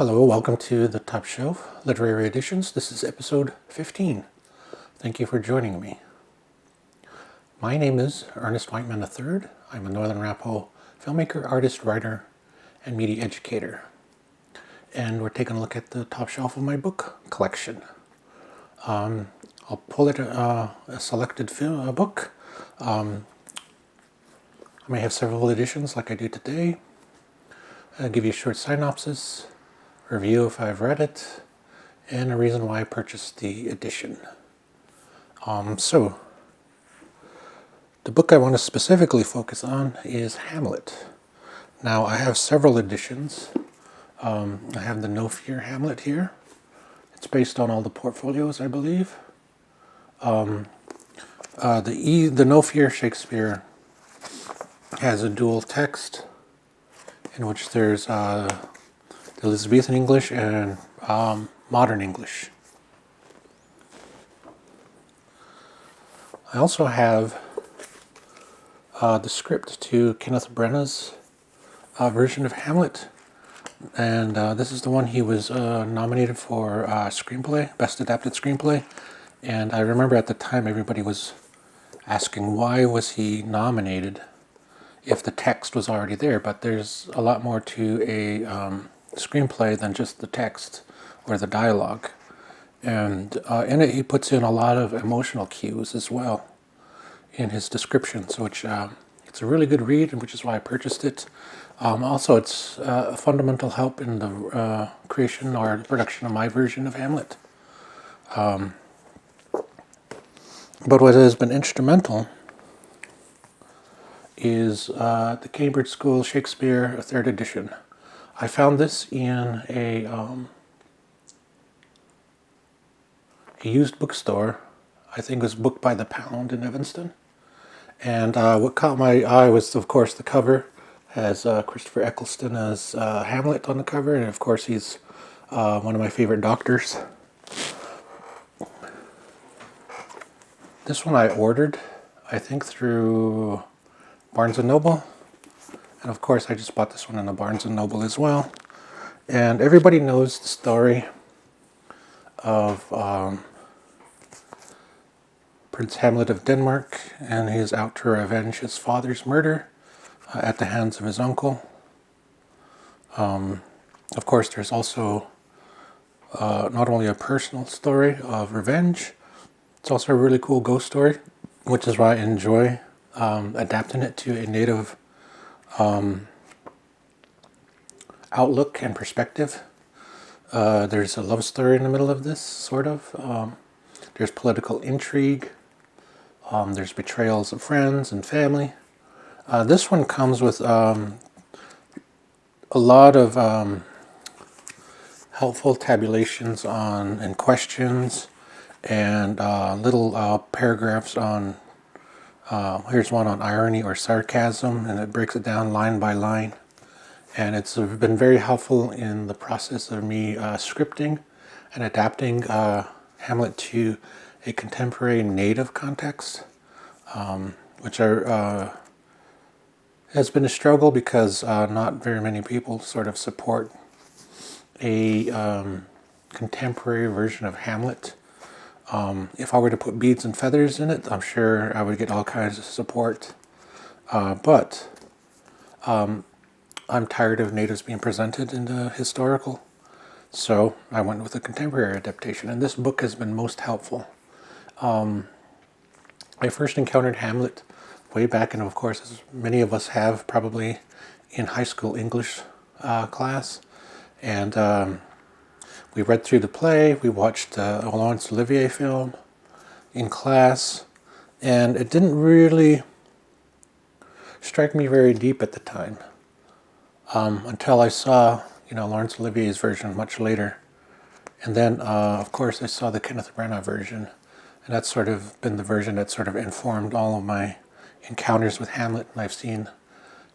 Hello, welcome to the Top Shelf Literary Editions. This is episode 15. Thank you for joining me. My name is Ernest Whiteman III. I'm a Northern Arapaho filmmaker, artist, writer, and media educator. And we're taking a look at the top shelf of my book collection. I'll pull it a selected book. I may have several editions like I do today. I'll give you a short synopsis, review if I've read it, and a reason why I purchased the edition. So, the book I want to specifically focus on is Hamlet. Now, I have several editions. I have the No Fear Hamlet here. It's based on all the portfolios, I believe. The No Fear Shakespeare has a dual text in which there's Elizabethan English and modern English. I also have the script to Kenneth Branagh's version of Hamlet, and this is the one he was nominated for screenplay, Best Adapted Screenplay. And I remember at the time everybody was asking why was he nominated if the text was already there, but there's a lot more to a screenplay than just the text or the dialogue. And in it he puts in a lot of emotional cues as well in his descriptions, which it's a really good read, and which is why I purchased it. Also, it's a fundamental help in the creation or production of my version of Hamlet. But what has been instrumental is the Cambridge School Shakespeare 3rd edition. I found this in a used bookstore. I think it was Book by the Pound in Evanston. And what caught my eye was, of course, the cover. Has Christopher Eccleston as Hamlet on the cover, and of course he's one of my favorite doctors. This one I ordered, I think through Barnes & Noble. And of course I just bought this one in a Barnes & Noble as well. And everybody knows the story of Prince Hamlet of Denmark, and he is out to revenge his father's murder at the hands of his uncle. Of course, there's also not only a personal story of revenge, it's also a really cool ghost story, which is why I enjoy adapting it to a native outlook and perspective. There's a love story in the middle of this, sort of. There's political intrigue. There's betrayals of friends and family. This one comes with a lot of helpful tabulations on and questions, and little paragraphs on, here's one on irony or sarcasm, and it breaks it down line by line. And it's been very helpful in the process of me scripting and adapting Hamlet to a contemporary native context, which has been a struggle because not very many people sort of support a contemporary version of Hamlet. If I were to put beads and feathers in it, I'm sure I would get all kinds of support. But I'm tired of natives being presented in the historical, so I went with a contemporary adaptation, and this book has been most helpful. I first encountered Hamlet way back, and of course, as many of us have, probably in high school English class, and we read through the play, we watched a Laurence Olivier film in class, and it didn't really strike me very deep at the time, until I saw, Laurence Olivier's version much later. And then, of course, I saw the Kenneth Branagh version, and that's sort of been the version that sort of informed all of my encounters with Hamlet. And I've seen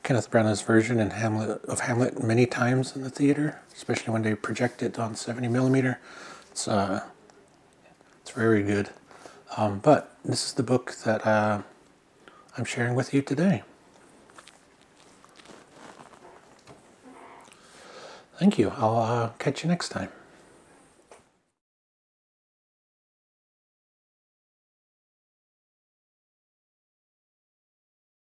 Kenneth Branagh's version of Hamlet many times in the theater, especially when they project it on 70mm. It's very good. But this is the book that I'm sharing with you today. Thank you. I'll catch you next time.